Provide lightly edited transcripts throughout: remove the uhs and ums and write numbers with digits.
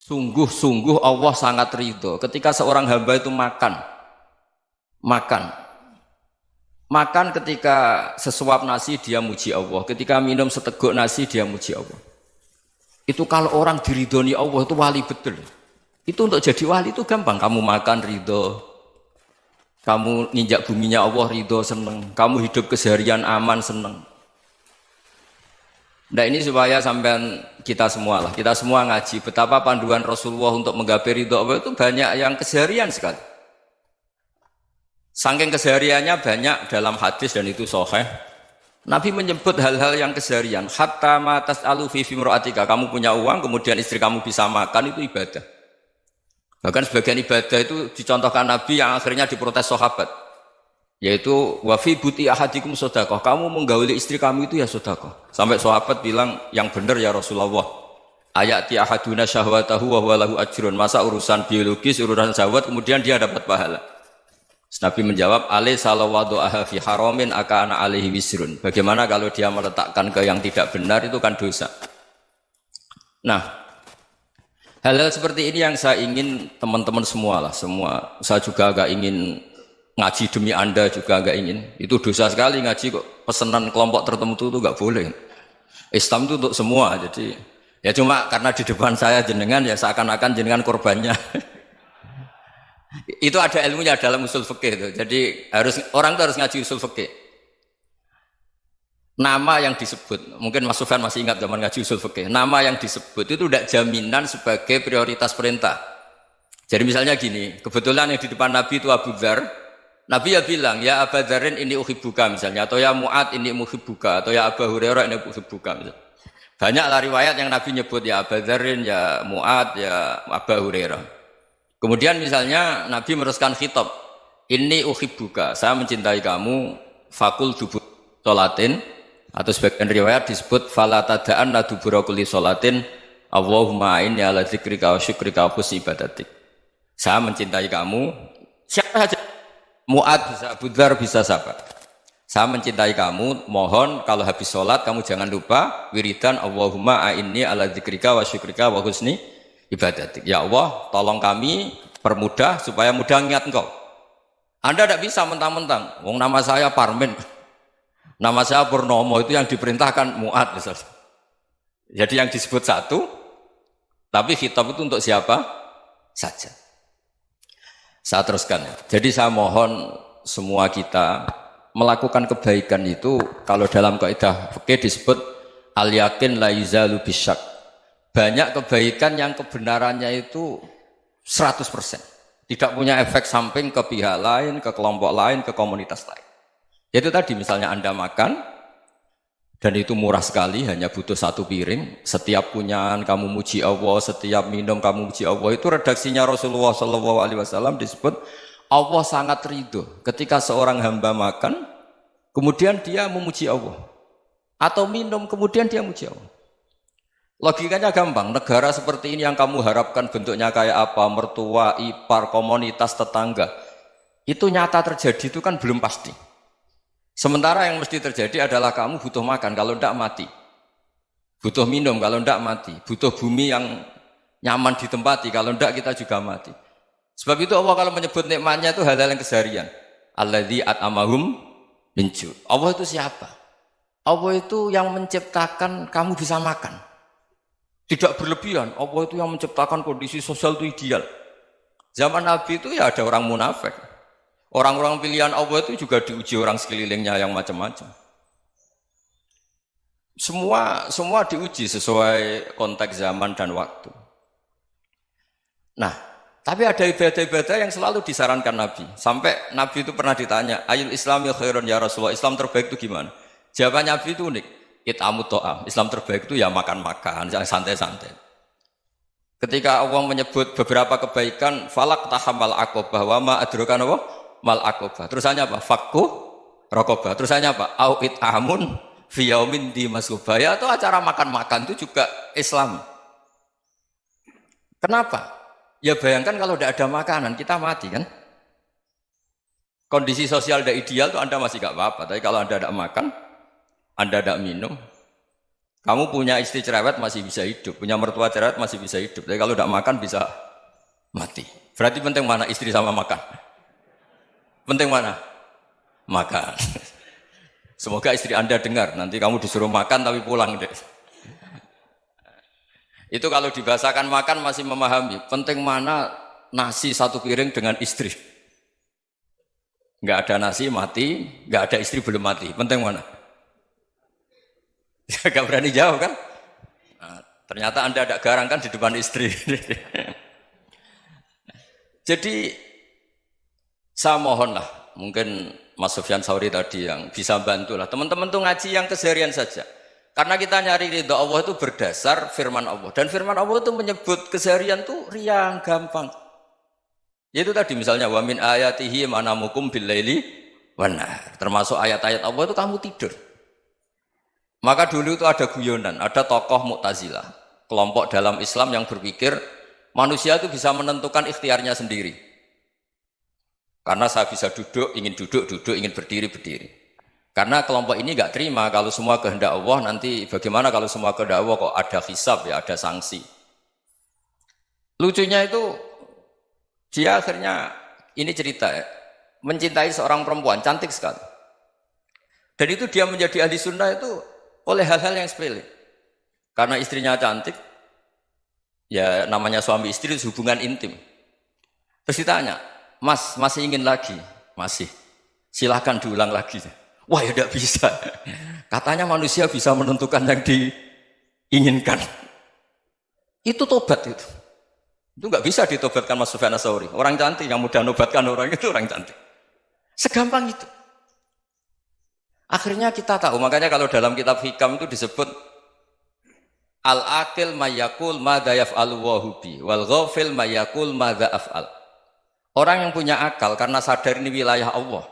Sungguh-sungguh Allah sangat ridho ketika seorang hamba itu makan, makan ketika sesuap nasi dia muji Allah, ketika minum seteguk nasi dia muji Allah. Itu kalau orang diridhoni Allah itu wali betul. Itu untuk jadi wali itu gampang. Kamu makan ridho, kamu nginjak buminya Allah ridho seneng, kamu hidup keseharian aman seneng. Nah ini supaya sampean kita semua ngaji betapa panduan Rasulullah untuk menggapai ridho Allah itu banyak yang keseharian sekali. Saking kesehariannya banyak dalam hadis dan itu sahih. Nabi menyebut hal-hal yang keseharian. Hatta ma tas'alu fi fimra'atika. Kamu punya uang kemudian istri kamu bisa makan itu ibadah. Bahkan sebagian ibadah itu dicontohkan Nabi yang akhirnya diprotes sahabat. Yaitu wafi buti ahadikum sodakoh, kamu menggauli istri kamu itu ya sodakoh. Sampai sahabat bilang yang benar ya Rasulullah. Ayati ahaduna syahwatahu wa huwa lahu ajrun. Masa urusan biologis, urusan syahwat kemudian dia dapat pahala. Nabi menjawab, alai salawadu'aha fi haramin akana alaihi wisrun. Bagaimana kalau dia meletakkan ke yang tidak benar itu kan dosa. Nah, hal-hal seperti ini yang saya ingin teman-teman semua. Saya juga agak ingin ngaji demi Anda juga agak ingin. Itu dosa sekali ngaji kok pesanan kelompok tertentu itu enggak boleh. Islam itu untuk semua. Jadi ya cuma karena di depan saya jenengan ya seakan-akan jenengan korbannya. Itu ada ilmunya dalam usul fikih itu. Jadi orang itu harus ngaji usul fikih. Nama yang disebut, mungkin Mas Sufyan masih ingat zaman ngaji usul fikih. Nama yang disebut itu tidak jaminan sebagai prioritas perintah. Jadi misalnya gini, kebetulan yang di depan Nabi itu Abu Dzar. Nabi ya bilang, ya Aba Dzarin ini uhibbuka misalnya, atau ya Mu'ad ini uhibbuka, atau ya Aba Hurairah ini uhibbuka misalnya. Banyaklah riwayat yang Nabi nyebut ya Aba Dzarin, ya Mu'ad, ya Aba Hurairah. Kemudian misalnya Nabi meneruskan khitab, ini uhibbuka, saya mencintai kamu, fakul dubur sholatin, atau sebagian riwayat disebut fala tada'an la dubura kulli sholatin, Allahumma inni ala dzikrika wa syukrika wa husni ibadatik. Saya mencintai kamu, siapa saja. Mu'ad bisa, Abu Dzar bisa siapa? Saya mencintai kamu, mohon kalau habis sholat kamu jangan lupa wiridan Allahumma a'inni ala dzikrika wa syukrika wa husni ibadatik. Ya Allah, tolong kami permudah supaya mudah ingat engkau. Anda tidak bisa mentang-mentang, wong nama saya Parmin, nama saya Purnomo, itu yang diperintahkan Mu'ad misalnya. Jadi yang disebut satu, tapi khitab itu untuk siapa saja. Saya teruskan ya. Jadi saya mohon semua kita melakukan kebaikan itu kalau dalam kaidah fikih disebut al yakin la yuzalu bisyak. Banyak kebaikan yang kebenarannya itu 100%. Tidak punya efek samping ke pihak lain, ke kelompok lain, ke komunitas lain. Itu tadi misalnya Anda makan dan itu murah sekali, hanya butuh satu piring. Setiap punyaan kamu muji Allah, setiap minum kamu muji Allah. Itu redaksinya Rasulullah SAW disebut Allah sangat ridho ketika seorang hamba makan, kemudian dia memuji Allah. Atau minum, kemudian dia muji Allah. Logikanya gampang, negara seperti ini yang kamu harapkan bentuknya kayak apa, mertua, ipar, komunitas, tetangga. Itu nyata terjadi itu kan belum pasti. Sementara yang mesti terjadi adalah kamu butuh makan, kalau tidak mati. Butuh minum, kalau tidak mati. Butuh bumi yang nyaman ditempati, kalau tidak kita juga mati. Sebab itu Allah kalau menyebut nikmatnya itu hal-hal yang keseharian. Alladzi at'amahum min ju'. Allah itu siapa? Allah itu yang menciptakan kamu bisa makan. Tidak berlebihan. Allah itu yang menciptakan kondisi sosial itu ideal. Zaman Nabi itu ya ada orang munafik. Orang-orang pilihan Allah itu juga diuji orang sekelilingnya yang macam-macam. Semua diuji sesuai konteks zaman dan waktu. Nah, tapi ada ibadah-ibadah yang selalu disarankan Nabi. Sampai Nabi itu pernah ditanya, ayul islami khairun ya Rasulullah, Islam terbaik itu gimana? Jawaban Nabi itu unik. It'amut to'am. Islam terbaik itu ya makan-makan, yang santai-santai. Ketika Allah menyebut beberapa kebaikan, falak tahamal aqobah wa ma adrokan Allah mal aqobah. Terusannya apa? Fakku raqobah. Terusannya apa? Au it'amun fi yaumin di masghubah. Ya itu acara makan-makan itu juga Islam. Kenapa? Ya bayangkan kalau tidak ada makanan, kita mati kan? Kondisi sosial tidak ideal itu Anda masih gak apa-apa. Tapi kalau Anda tidak makan, Anda tidak minum, Kamu punya istri cerewet masih bisa hidup, punya mertua cerewet masih bisa hidup. Tapi kalau tidak makan bisa mati. Berarti penting mana istri sama makan? Penting mana? Makan. Semoga istri Anda dengar, nanti kamu disuruh makan tapi pulang deh. Itu kalau dibahasakan makan masih memahami. Penting mana nasi satu piring dengan istri. Nggak ada nasi mati, nggak ada istri belum mati. Penting mana? Gak berani jawab kan? Nah, ternyata Anda ada garang kan di depan istri. Jadi saya mohonlah, mungkin Mas Sufyan Sauri tadi yang bisa bantulah. Teman-teman tuh ngaji yang keseharian saja. Karena kita nyari ridha Allah itu berdasar firman Allah. Dan firman Allah itu menyebut keseharian tuh riang, gampang. Yaitu tadi misalnya wa min ayatihi manamukum bil laili wan nahar. Termasuk ayat-ayat Allah itu kamu tidur. Maka dulu itu ada guyonan, ada tokoh Mu'tazilah, kelompok dalam Islam yang berpikir manusia itu bisa menentukan ikhtiarnya sendiri. Karena saya bisa duduk, ingin berdiri, berdiri. Karena kelompok ini nggak terima kalau semua kehendak Allah, nanti bagaimana kalau semua kehendak Allah kok ada hisab ya, ada sanksi. Lucunya itu, dia akhirnya, ini cerita ya, mencintai seorang perempuan, cantik sekali. Dan itu dia menjadi ahli sunnah itu oleh hal-hal yang sepele. Karena istrinya cantik, ya namanya suami istri itu hubungan intim. Terus ditanya, Mas, masih ingin lagi? Masih. Silahkan diulang lagi. Wah ya tidak bisa. Katanya manusia bisa menentukan yang diinginkan. Itu tobat itu. Itu nggak bisa ditobatkan Mas Sufyan Ats-Tsauri. Orang cantik yang mudah nobatkan orang itu orang cantik. Segampang itu. Akhirnya kita tahu, makanya kalau dalam kitab Hikam itu disebut al-aqil mayyakul madza yaf'alu wa hubi wal ghafil mayyakul madza af'al. Orang yang punya akal karena sadar ini wilayah Allah,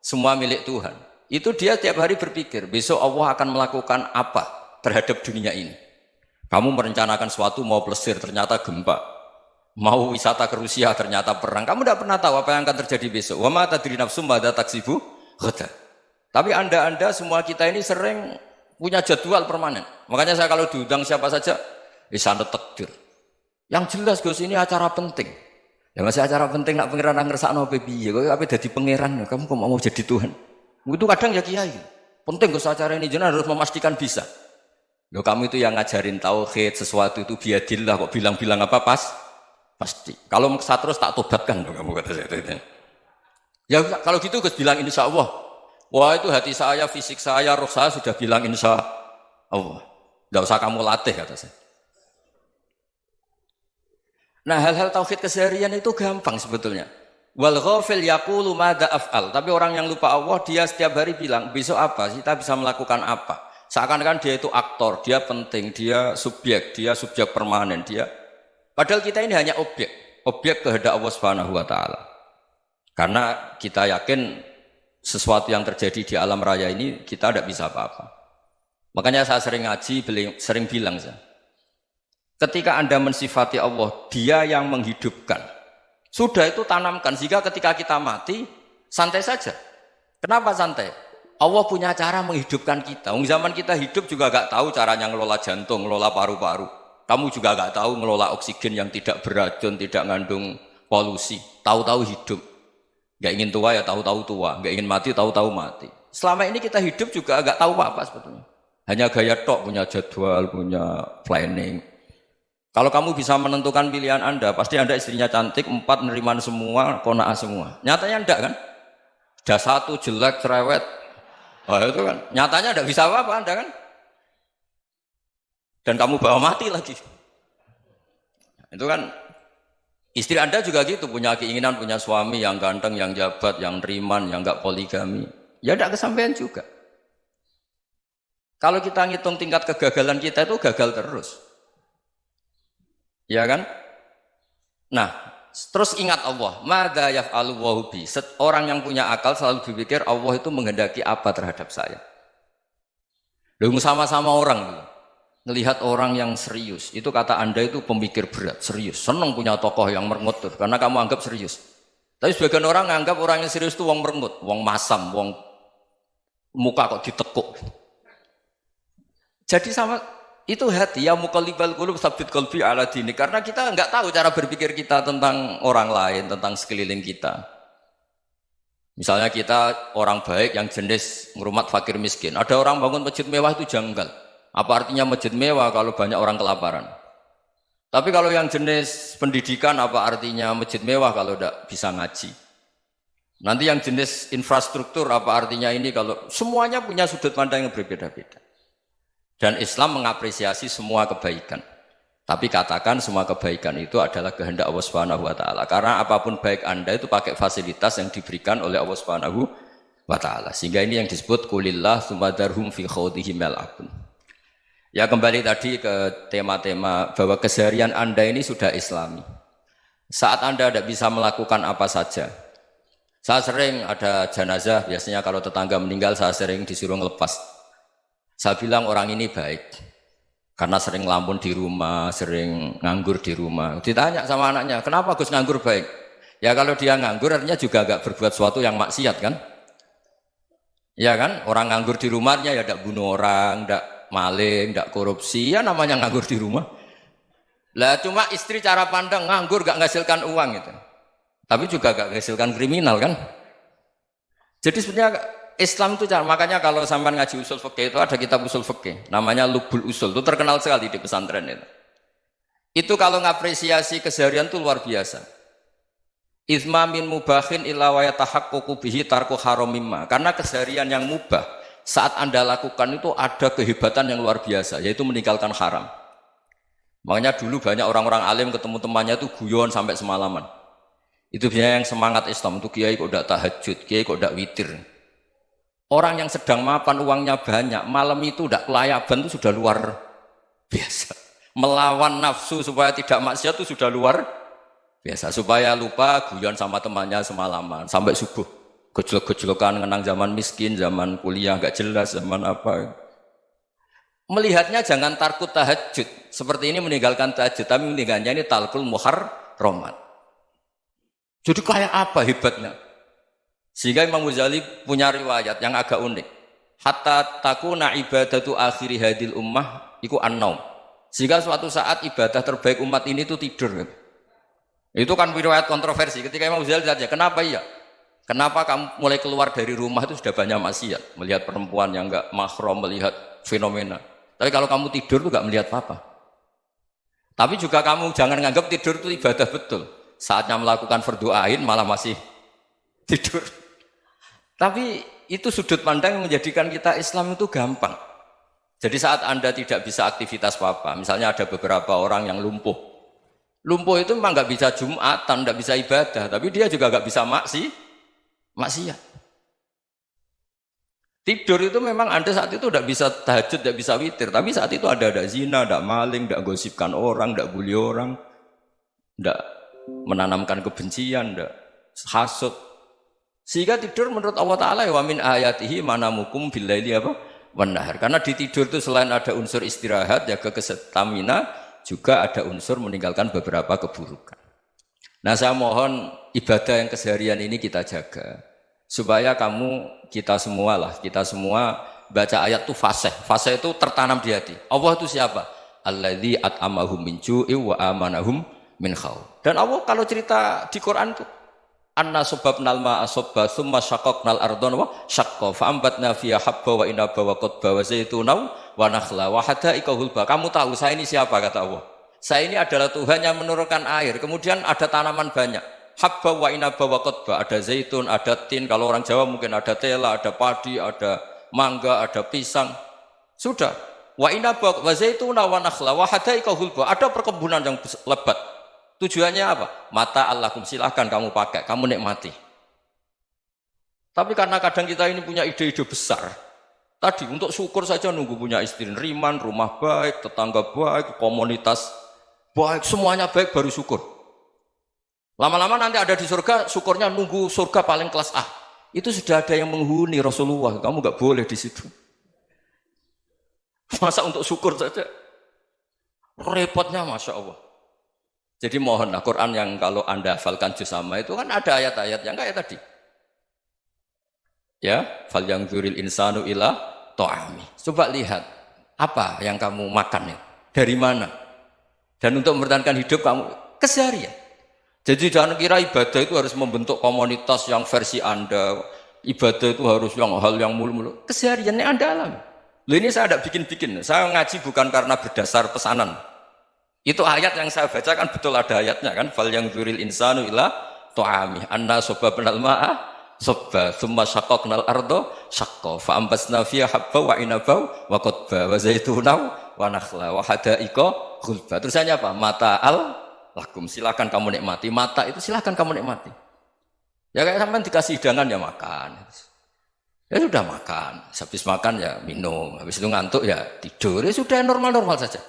semua milik Tuhan. Itu dia tiap hari berpikir, besok Allah akan melakukan apa terhadap dunia ini. Kamu merencanakan suatu mau plesir, ternyata gempa. Mau wisata ke Rusia, ternyata perang. Kamu tidak pernah tahu apa yang akan terjadi besok. Wa ma tadri nafsum madza taksibu ghadan. Tapi anda semua kita ini sering punya jadwal permanen. Makanya saya kalau diundang siapa saja, sanad takdir. Yang jelas Gus ini acara penting. Ya masih acara penting nak pangeran ngersakno piye? Kok ape dadi pangeran? Kamu kok mau jadi Tuhan? Itu kadang ya kiai. Penting Gus acara ini jenengan harus memastikan bisa. Loh kamu itu yang ngajarin tauhid, sesuatu itu biadillah kok bilang-bilang apa pasti. Kalau maksa terus tak tobatkan loh kamu kata saya. Ya kalau gitu Gus bilang insya Allah. Wah itu hati saya, fisik saya, roh saya sudah bilang insya Allah. Tidak usah kamu latih kata saya. Nah hal-hal tauhid keseharian itu gampang sebetulnya. Wal ghafil yaqulu madza af'al. Tapi orang yang lupa Allah dia setiap hari bilang besok apa? Kita bisa melakukan apa? Seakan-akan dia itu aktor, dia penting, dia subjek permanen, dia. Padahal kita ini hanya objek kehendak Allah Subhanahu wa taala. Karena kita yakin sesuatu yang terjadi di alam raya ini kita tidak bisa apa-apa. Makanya saya sering ngaji, sering bilang saya, ketika Anda mensifati Allah, Dia yang menghidupkan. Sudah itu tanamkan sehingga ketika kita mati santai saja. Kenapa santai? Allah punya cara menghidupkan kita. Zaman kita hidup juga gak tahu caranya ngelola jantung, ngelola paru-paru. Kamu juga gak tahu ngelola oksigen yang tidak beracun, tidak mengandung polusi. Tahu-tahu hidup. Gak ingin tua ya tahu-tahu tua, gak ingin mati tahu-tahu mati. Selama ini kita hidup juga gak tahu apa sebetulnya. Hanya gaya tok, punya jadwal, punya planning. Kalau kamu bisa menentukan pilihan Anda, pasti Anda istrinya cantik, 4 neriman semua, kona'ah semua. Nyatanya enggak kan? Ada 1 jelek, cerewet. Oh itu kan, nyatanya enggak bisa apa-apa Anda kan? Dan kamu bawa mati lagi. Itu kan. Istri Anda juga gitu, punya keinginan, punya suami yang ganteng, yang jabat, yang neriman, yang enggak poligami. Ya tidak kesampaian juga. Kalau kita ngitung tingkat kegagalan kita itu gagal terus. Ya kan? Nah, terus ingat Allah. Madza yaf'alu wa bi. Orang yang punya akal selalu berpikir Allah itu menghendaki apa terhadap saya. Lalu sama-sama orang melihat orang yang serius, itu kata Anda itu pemikir berat, serius, senang punya tokoh yang merengut tuh, karena kamu anggap serius. Tapi sebagian orang anggap orang yang serius itu wong merengut, wong masam, wong muka kok ditekuk. Jadi sama Itu hati, ya muqallibal qulub tsabbit qalbi ala dini. Karena kita nggak tahu cara berpikir kita tentang orang lain, tentang sekeliling kita. Misalnya kita orang baik yang jenis ngrumat fakir miskin. Ada orang bangun masjid mewah itu janggal. Apa artinya masjid mewah kalau banyak orang kelaparan? Tapi kalau yang jenis pendidikan apa artinya masjid mewah kalau tidak bisa ngaji? Nanti yang jenis infrastruktur apa artinya ini kalau semuanya punya sudut pandang yang berbeda-beda. Dan Islam mengapresiasi semua kebaikan. Tapi katakan semua kebaikan itu adalah kehendak Allah Subhanahu wa taala. Karena apapun baik Anda itu pakai fasilitas yang diberikan oleh Allah Subhanahu wa taala. Sehingga ini yang disebut qulillah tsumadarhum fi khawdihim yal'abun. Ya kembali tadi ke tema-tema bahwa keseharian Anda ini sudah Islami. Saat Anda tidak bisa melakukan apa saja. Saya sering ada jenazah, biasanya kalau tetangga meninggal saya sering disuruh ngelepas. Saya bilang orang ini baik karena sering ngelamun di rumah, sering nganggur di rumah. Ditanya sama anaknya, kenapa Gus nganggur baik? Ya kalau dia nganggur artinya juga agak berbuat sesuatu yang maksiat kan? Ya kan? Orang nganggur di rumahnya ya tidak bunuh orang, tidak maling, tidak korupsi, ya namanya nganggur di rumah. Lah cuma istri cara pandang nganggur gak menghasilkan uang gitu. Tapi juga gak menghasilkan kriminal kan? Jadi sebenarnya Islam itu makanya kalau sampai ngaji usul fikih itu ada kitab usul fikih namanya Lubul Usul, itu terkenal sekali di pesantren itu. Itu kalau ngapresiasi keseharian itu luar biasa. Izma min mubahin illa wa yatahaqqaqu bihi tarku haramimma. Karena keseharian yang mubah saat Anda lakukan itu ada kehebatan yang luar biasa, yaitu meninggalkan haram. Makanya dulu banyak orang-orang alim ketemu temannya itu guyon sampai semalaman. Itu biasanya yang semangat Islam itu kiai kok tidak tahajud, kiai kok tidak witir. Orang yang sedang mapan uangnya banyak, malam itu tidak kelayaban itu sudah luar biasa. Melawan nafsu supaya tidak maksiat itu sudah luar biasa. Supaya lupa guyon sama temannya semalaman sampai subuh. Gejlok-gejlokan ngenang zaman miskin, zaman kuliah nggak jelas, zaman apa. Melihatnya jangan tarkut tahajud. Seperti ini meninggalkan tahajud, tapi meninggalkannya ini talkul muharramat. Jadi kayak apa hebatnya? Sehingga Imam Ghazali punya riwayat yang agak unik. Hatta takuna ibadatu akhiri hadil ummah iku an-naum. Sehingga suatu saat ibadah terbaik umat ini itu tidur. Itu kan riwayat kontroversi. Ketika Imam Ghazali tanya, kenapa iya? Kenapa kamu mulai keluar dari rumah itu sudah banyak maksiat? Melihat perempuan yang enggak mahram, melihat fenomena. Tapi kalau kamu tidur itu enggak melihat apa-apa. Tapi juga kamu jangan menganggap tidur itu ibadah betul. Saatnya melakukan fardhu ain malah masih tidur. Tapi itu sudut pandang yang menjadikan kita Islam itu gampang. Jadi saat Anda tidak bisa aktivitas apa-apa, misalnya ada beberapa orang yang lumpuh. Lumpuh itu memang nggak bisa Jumatan, nggak bisa ibadah, tapi dia juga nggak bisa maksiat. Tidur itu memang Anda saat itu tidak bisa tahajud, tidak bisa witir, tapi saat itu ada zina, ada maling, tidak gosipkan orang, tidak bully orang, tidak menanamkan kebencian, tidak hasud. Sehingga tidur menurut Allah Ta'ala wa min ayatihi manamukum billaili apa? Wan-nahar. Karena di tidur itu selain ada unsur istirahat, jaga kestamina, juga ada unsur meninggalkan beberapa keburukan. Nah saya mohon ibadah yang keseharian ini kita jaga. Supaya kita semua baca ayat itu fasih. Fasih itu tertanam di hati. Allah itu siapa? Alladzi at'amahum min ju'i wa amanahum min khauf. Dan Allah kalau cerita di Quran itu anna subabnal ma'a subba summa syaqaqnal ardon wa syaqqa fa'ambatna fiha habba wa inaba wa qadba wa zaituna wa nakhla wa hadaika hulba. Kamu tahu saya ini siapa kata Allah? Saya ini adalah Tuhan yang menurunkan air, kemudian ada tanaman banyak. Habba wa inaba wa qadba, ada zaitun, ada tin, kalau orang Jawa mungkin ada tela, ada padi, ada mangga, ada pisang. Sudah. Wa inaba wa zaituna wa nakhla wa hadaika hulba. Ada perkebunan yang lebat. Tujuannya apa? Mata Allahkum, silahkan kamu pakai, kamu nikmati. Tapi karena kadang kita ini punya ide-ide besar. Tadi untuk syukur saja nunggu punya istri riman, rumah baik, tetangga baik, komunitas baik, semuanya baik baru syukur. Lama-lama nanti ada di surga, syukurnya nunggu surga paling kelas A. Itu sudah ada yang menghuni Rasulullah, kamu nggak boleh di situ. Masa untuk syukur saja? Repotnya Masya Allah. Jadi mohonlah Quran yang kalau Anda hafalkan juz sama itu kan ada ayat-ayat yang kayak tadi. Ya, fal yang dzuril insanu ila ta'ami. Coba lihat Apa yang kamu makan ya? Dari mana? Dan untuk mempertahankan hidup kamu keseharian. Jadi jangan kira ibadah itu harus membentuk komunitas yang versi Anda. Ibadah itu harus hal yang mulu-mulu. Kesehariannya Anda alami. Loh ini saya tidak bikin-bikin. Saya ngaji bukan karena berdasar pesanan. Itu ayat yang saya bacakan betul ada ayatnya kan. Fal yang dzuril insanu ila tu'ami anna sababnal ma'a sabba thumma syaqaqnal ardo syaqqa fa ambasna fiha habba wa inaba wa qadba wa zaituna wa nakhla wa hada'iqa ghulba. Terusannya apa? Mata'al lakum, silakan kamu nikmati. Mata itu silakan kamu nikmati. Ya kayak sampean dikasih hidangan ya makan. Ya sudah makan, habis makan ya minum, habis itu ngantuk ya tidur. Ya sudah normal-normal saja.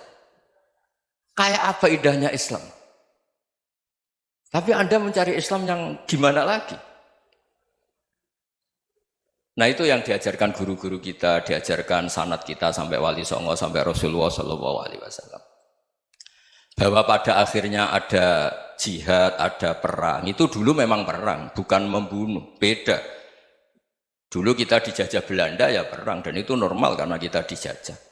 Kayak apa indahnya Islam? Tapi Anda mencari Islam yang gimana lagi? Nah itu yang diajarkan guru-guru kita, diajarkan sanad kita sampai Wali Songo, sampai Rasulullah SAW. Bahwa pada akhirnya ada jihad, ada perang. Itu dulu memang perang, bukan membunuh. Beda. Dulu kita dijajah Belanda ya perang, dan itu normal karena kita dijajah.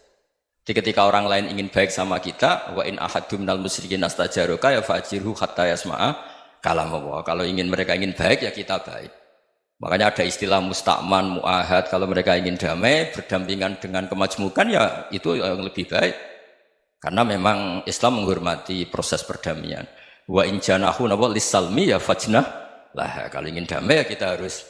Jadi ketika orang lain ingin baik sama kita, wa in ahadum minal musyrikin astajaruka ya fajirhu hatta yasma'a kalam Allah. Kalau mereka ingin baik ya kita baik. Makanya ada istilah musta'man, mu'ahad. Kalau mereka ingin damai, berdampingan dengan kemajmukan ya itu yang lebih baik. Karena memang Islam menghormati proses perdamaian. Wa in janahu lis-salmi ya fajnah lah. Kalau ingin damai ya kita harus